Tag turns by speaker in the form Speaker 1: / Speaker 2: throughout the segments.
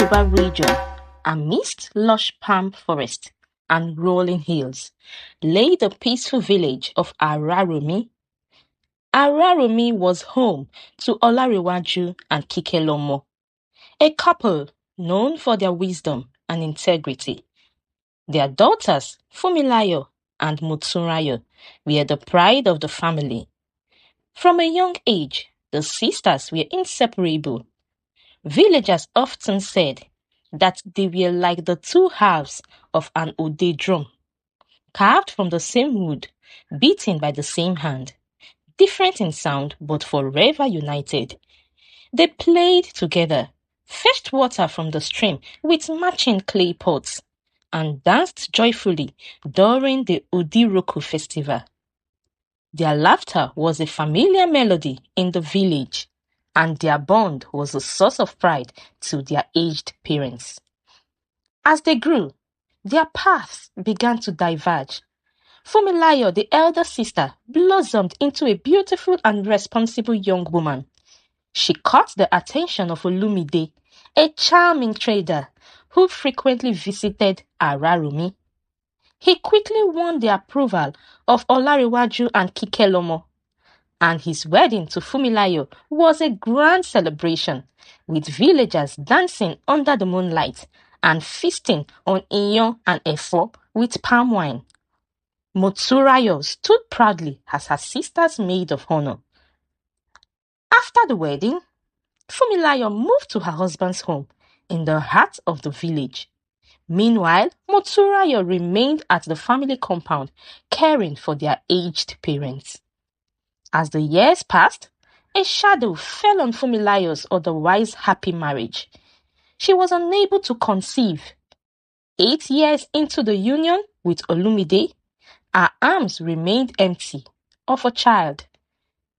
Speaker 1: Yoruba region, amidst lush palm forest and rolling hills, lay the peaceful village of Araromi. Araromi was home to Olarewaju and Kikelomo, a couple known for their wisdom and integrity. Their daughters, Funmilayo and Motsunrayo, were the pride of the family. From a young age, the sisters were inseparable. Villagers often said that they were like the two halves of an Ode drum, carved from the same wood, beaten by the same hand, different in sound but forever united. They played together, fetched water from the stream with matching clay pots, and danced joyfully during the Udiroku festival. Their laughter was a familiar melody in the village, and their bond was a source of pride to their aged parents. As they grew, their paths began to diverge. Funmilayo, the elder sister, blossomed into a beautiful and responsible young woman. She caught the attention of Olumide, a charming trader who frequently visited Araromi. He quickly won the approval of Olarewaju and Kikelomo, and his wedding to Funmilayo was a grand celebration, with villagers dancing under the moonlight and feasting on iyan and efo with palm wine. Motsunrayo stood proudly as her sister's maid of honor. After the wedding, Funmilayo moved to her husband's home in the heart of the village. Meanwhile, Motsunrayo remained at the family compound, caring for their aged parents. As the years passed, a shadow fell on Funmilayo's otherwise happy marriage. She was unable to conceive. 8 years into the union with Olumide, her arms remained empty of a child.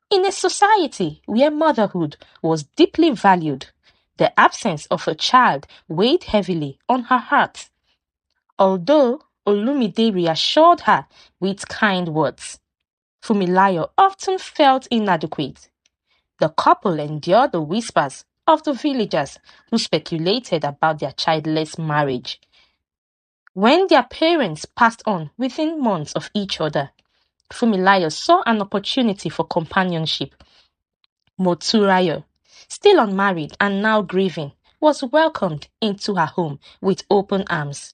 Speaker 1: In a society where motherhood was deeply valued, the absence of a child weighed heavily on her heart. Although Olumide reassured her with kind words, Funmilayo often felt inadequate. The couple endured the whispers of the villagers who speculated about their childless marriage. When their parents passed on within months of each other, Funmilayo saw an opportunity for companionship. Motsunrayo, still unmarried and now grieving, was welcomed into her home with open arms.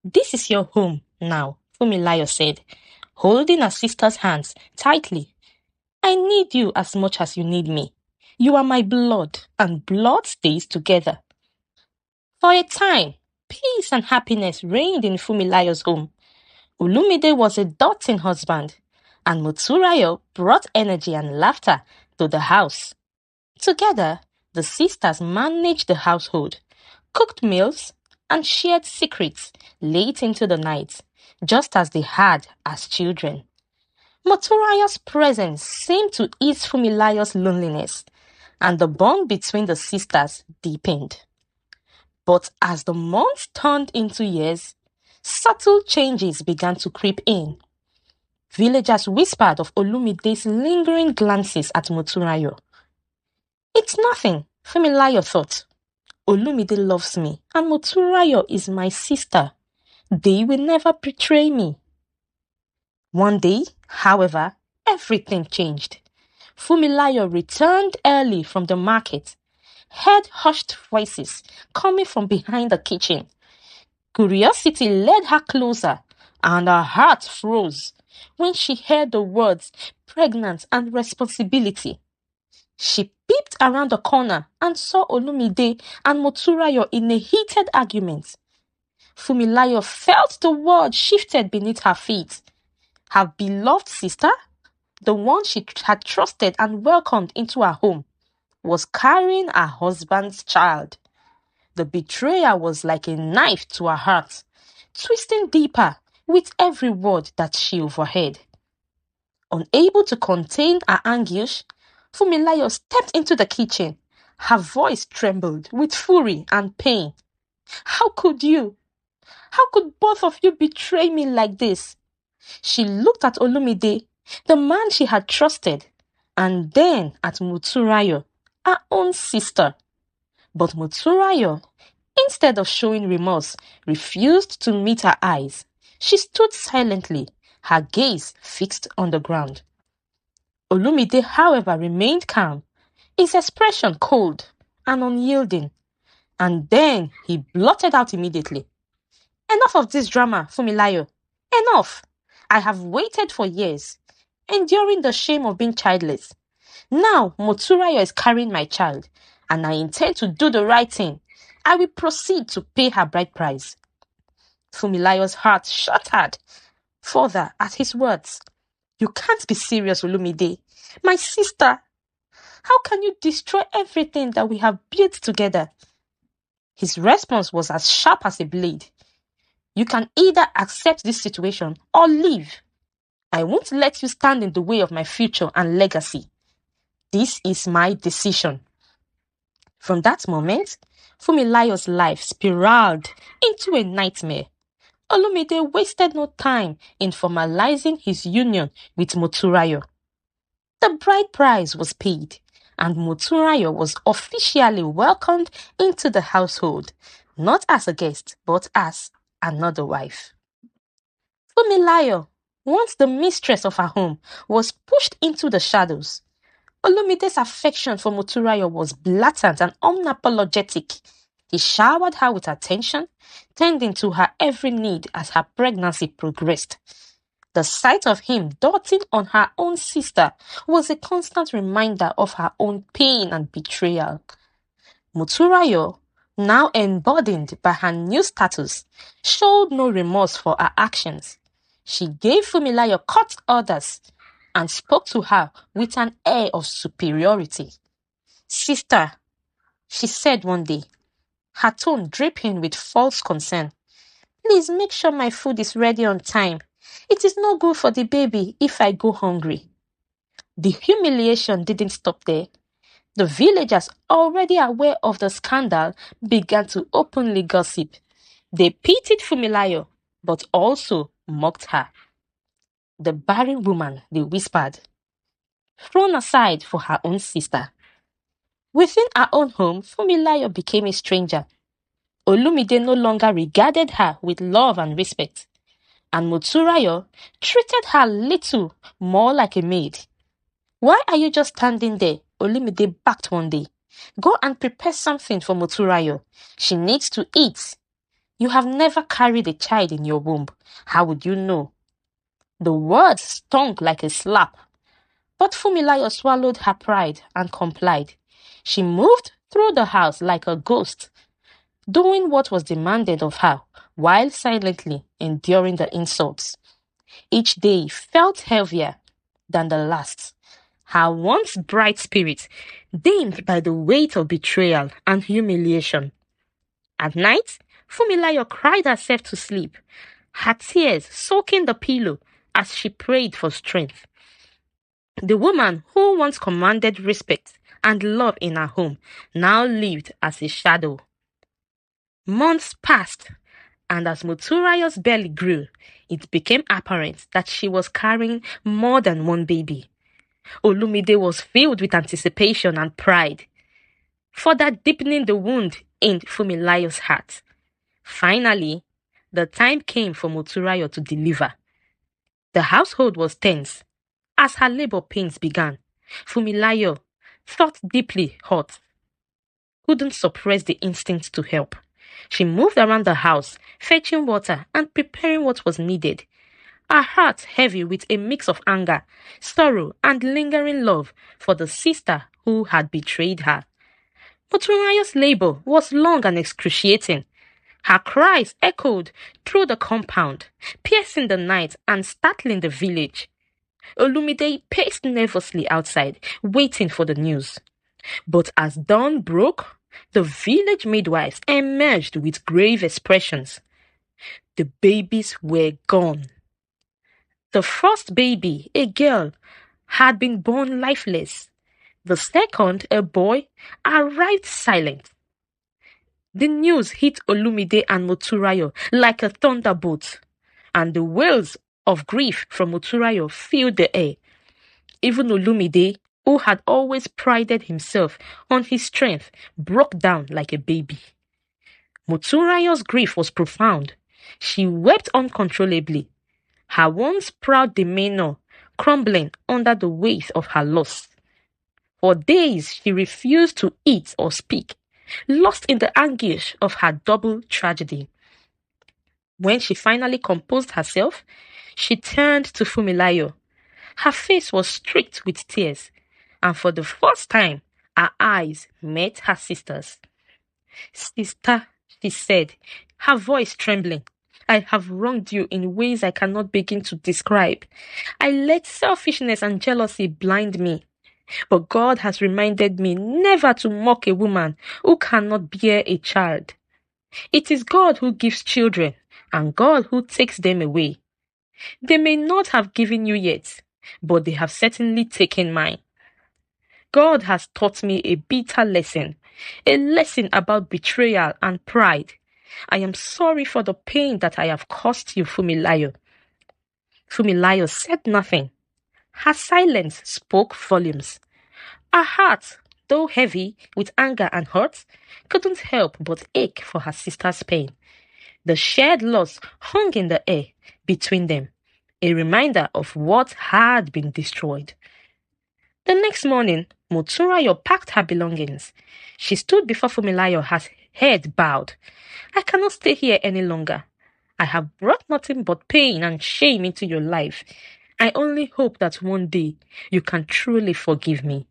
Speaker 1: "This is your home now," Funmilayo said, holding her sister's hands tightly. "I need you as much as you need me. You are my blood, and blood stays together." For a time, peace and happiness reigned in Funmilayo's home. Olumide was a doting husband, and Motsunrayo brought energy and laughter to the house. Together, the sisters managed the household, cooked meals, and shared secrets late into the night, just as they had as children. Motsunrayo's presence seemed to ease Funmilayo's loneliness, and the bond between the sisters deepened. But as the months turned into years, subtle changes began to creep in. Villagers whispered of Olumide's lingering glances at Motsunrayo. "It's nothing," Funmilayo thought. "Olumide loves me, and Motsunrayo is my sister. They will never betray me." One day, however, everything changed. Funmilayo returned early from the market, heard hushed voices coming from behind the kitchen. Curiosity led her closer, and her heart froze when she heard the words "pregnant" and "responsibility." She peeped around the corner and saw Olumide and Motsunrayo in a heated argument. Funmilayo felt the world shifted beneath her feet. Her beloved sister, the one she had trusted and welcomed into her home, was carrying her husband's child. The betrayal was like a knife to her heart, twisting deeper with every word that she overheard. Unable to contain her anguish, Funmilayo stepped into the kitchen. Her voice trembled with fury and pain. "How could you? How could both of you betray me like this?" She looked at Olumide, the man she had trusted, and then at Motsunrayo, her own sister. But Motsunrayo, Instead of showing remorse, refused to meet her eyes. She stood silently, her gaze fixed on the ground. Olumide, however, remained calm, his expression cold and unyielding. And then he blurted out immediately. Enough of this drama, Funmilayo. Enough. I have waited for years, enduring the shame of being childless. Now Moturayo is carrying my child, and I intend to do the right thing. I will proceed to pay her bride price. Funmilayo's heart shattered further at his words. You can't be serious, Olumide. My sister, how can you destroy everything that we have built together? His response was as sharp as a blade. You can either accept this situation or leave. I won't let you stand in the way of my future and legacy. This is my decision. From that moment, Funmilayo's life spiraled into a nightmare. Olumide wasted no time in formalizing his union with Moturayo. The bride price was paid, and Moturayo was officially welcomed into the household, not as a guest, but as another wife. Funmilayo, once the mistress of her home, was pushed into the shadows. Olumide's affection for Moturayo was blatant and unapologetic. He showered her with attention, tending to her every need as her pregnancy progressed. The sight of him doting on her own sister was a constant reminder of her own pain and betrayal. Moturayo, now embodied by her new status, showed no remorse for her actions. She gave Funmilayo court orders and spoke to her with an air of superiority. Sister, she said one day, her tone dripping with false concern. Please make sure my food is ready on time. It is no good for the baby if I go hungry. The humiliation didn't stop there. The villagers, already aware of the scandal, began to openly gossip. They pitied Funmilayo, but also mocked her. The barren woman, they whispered, thrown aside for her own sister. Within her own home, Funmilayo became a stranger. Olumide no longer regarded her with love and respect, and Moturayo treated her little more like a maid. Why are you just standing there? Olumide barked one day. Go and prepare something for Moturayo. She needs to eat. You have never carried a child in your womb. How would you know? The words stung like a slap. But Funmilayo swallowed her pride and complied. She moved through the house like a ghost, doing what was demanded of her while silently enduring the insults. Each day felt heavier than the last. Her once bright spirit dimmed by the weight of betrayal and humiliation. At night, Funmilayo cried herself to sleep, her tears soaking the pillow as she prayed for strength. The woman who once commanded respect and love in her home now lived as a shadow. Months passed, and as Moturayo's belly grew, it became apparent that she was carrying more than one baby. Olumide was filled with anticipation and pride, further deepening the wound in Funmilayo's heart. Finally, the time came for Moturayo to deliver. The household was tense. As her labor pains began, Funmilayo, thought deeply hurt, couldn't suppress the instinct to help. She moved around the house, fetching water and preparing what was needed. Her heart heavy with a mix of anger, sorrow, and lingering love for the sister who had betrayed her. Moturayo's labor was long and excruciating. Her cries echoed through the compound, piercing the night and startling the village. Olumide paced nervously outside, waiting for the news. But as dawn broke, the village midwives emerged with grave expressions. The babies were gone. The first baby, a girl, had been born lifeless. The second, a boy, arrived silent. The news hit Olumide and Moturayo like a thunderbolt, and the wails of grief from Moturayo filled the air. Even Olumide, who had always prided himself on his strength, broke down like a baby. Moturayo's grief was profound. She wept uncontrollably, her once proud demeanor crumbling under the weight of her loss. For days she refused to eat or speak, lost in the anguish of her double tragedy. When she finally composed herself, she turned to Funmilayo. Her face was streaked with tears, and for the first time, her eyes met her sister's. "Sister," she said, her voice trembling, "I have wronged you in ways I cannot begin to describe. I let selfishness and jealousy blind me. But God has reminded me never to mock a woman who cannot bear a child. It is God who gives children, and God who takes them away. They may not have given you yet, but they have certainly taken mine. God has taught me a bitter lesson, a lesson about betrayal and pride. I am sorry for the pain that I have caused you, Funmilayo." Funmilayo said nothing. Her silence spoke volumes. Her heart, though heavy with anger and hurt, couldn't help but ache for her sister's pain. The shared loss hung in the air between them, a reminder of what had been destroyed. The next morning, Moturayo packed her belongings. She stood before Funmilayo, her head bowed. "I cannot stay here any longer. I have brought nothing but pain and shame into your life. I only hope that one day you can truly forgive me."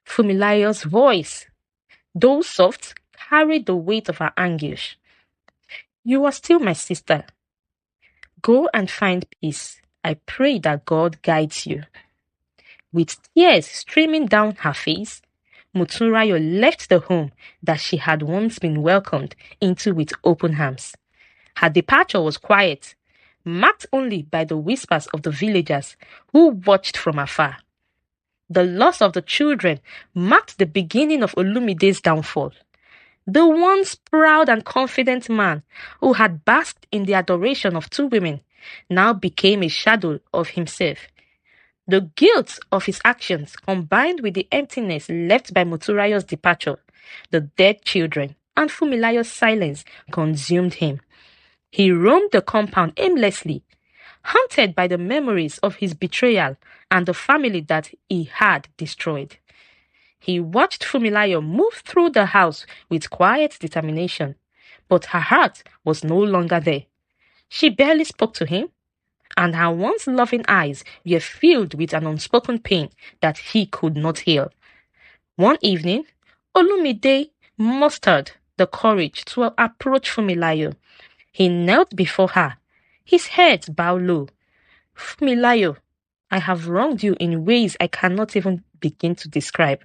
Speaker 1: Funmilayo's voice, though soft, carried the weight of her anguish. "You are still my sister. Go and find peace. I pray that God guides you." With tears streaming down her face, Moturayo left the home that she had once been welcomed into with open arms. Her departure was quiet, marked only by the whispers of the villagers who watched from afar. The loss of the children marked the beginning of Olumide's downfall. The once proud and confident man who had basked in the adoration of two women now became a shadow of himself. The guilt of his actions combined with the emptiness left by Moturayo's departure, the dead children, and Funmilayo's silence consumed him. He roamed the compound aimlessly, haunted by the memories of his betrayal and the family that he had destroyed. He watched Funmilayo move through the house with quiet determination, but her heart was no longer there. She barely spoke to him, and her once loving eyes were filled with an unspoken pain that he could not heal. One evening, Olumide mustered the courage to approach Funmilayo. He knelt before her, his head bowed low. "Funmilayo, I have wronged you in ways I cannot even begin to describe.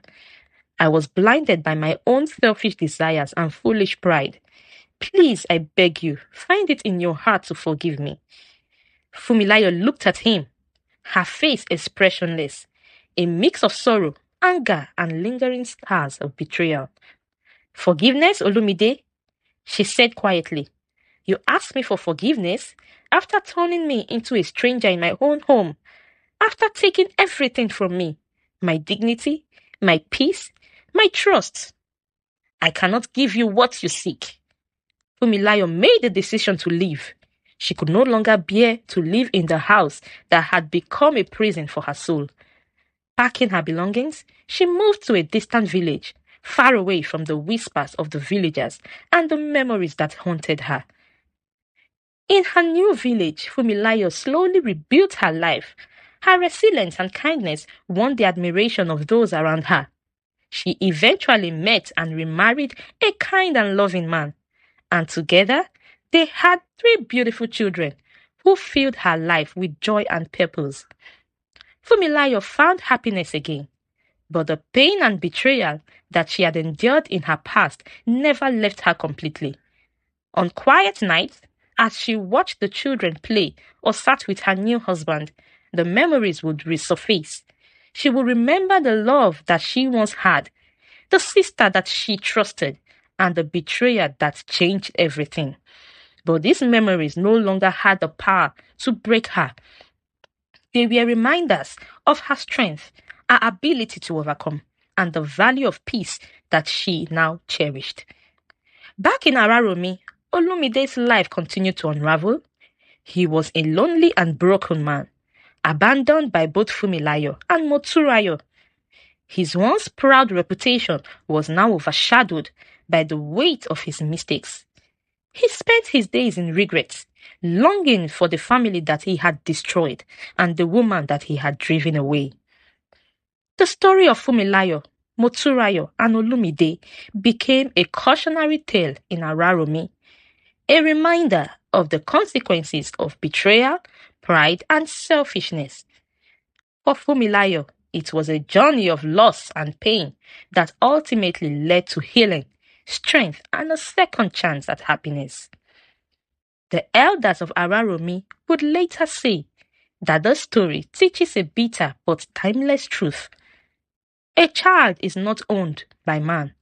Speaker 1: I was blinded by my own selfish desires and foolish pride. Please, I beg you, find it in your heart to forgive me." Funmilayo looked at him, her face expressionless, a mix of sorrow, anger, and lingering scars of betrayal. "Forgiveness, Olumide?" she said quietly. "You asked me for forgiveness after turning me into a stranger in my own home, after taking everything from me, my dignity, my peace, my trust. I cannot give you what you seek." Funmilayo made the decision to leave. She could no longer bear to live in the house that had become a prison for her soul. Packing her belongings, she moved to a distant village, far away from the whispers of the villagers and the memories that haunted her. In her new village, Funmilayo slowly rebuilt her life. Her resilience and kindness won the admiration of those around her. She eventually met and remarried a kind and loving man, and together they had 3 beautiful children who filled her life with joy and purpose. Funmilayo found happiness again, but the pain and betrayal that she had endured in her past never left her completely. On quiet nights, as she watched the children play or sat with her new husband, the memories would resurface. She would remember the love that she once had, the sister that she trusted, and the betrayer that changed everything. But these memories no longer had the power to break her. They were reminders of her strength, her ability to overcome, and the value of peace that she now cherished. Back in Araromi, Olumide's life continued to unravel. He was a lonely and broken man, abandoned by both Funmilayo and Moturayo. His once proud reputation was now overshadowed by the weight of his mistakes. He spent his days in regret, longing for the family that he had destroyed and the woman that he had driven away. The story of Funmilayo, Moturayo, and Olumide became a cautionary tale in Araromi, a reminder of the consequences of betrayal, pride, and selfishness. For Funmilayo, it was a journey of loss and pain that ultimately led to healing, strength, and a second chance at happiness. The elders of Araromi would later say that the story teaches a bitter but timeless truth. A child is not owned by man,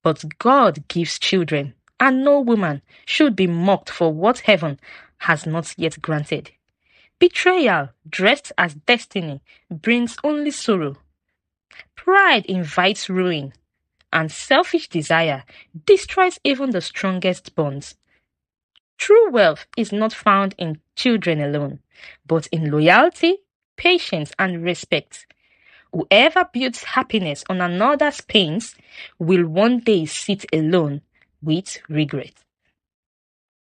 Speaker 1: but God gives children, and no woman should be mocked for what heaven has not yet granted. Betrayal, dressed as destiny, brings only sorrow. Pride invites ruin, and selfish desire destroys even the strongest bonds. True wealth is not found in children alone, but in loyalty, patience, and respect. Whoever builds happiness on another's pains will one day sit alone with regret.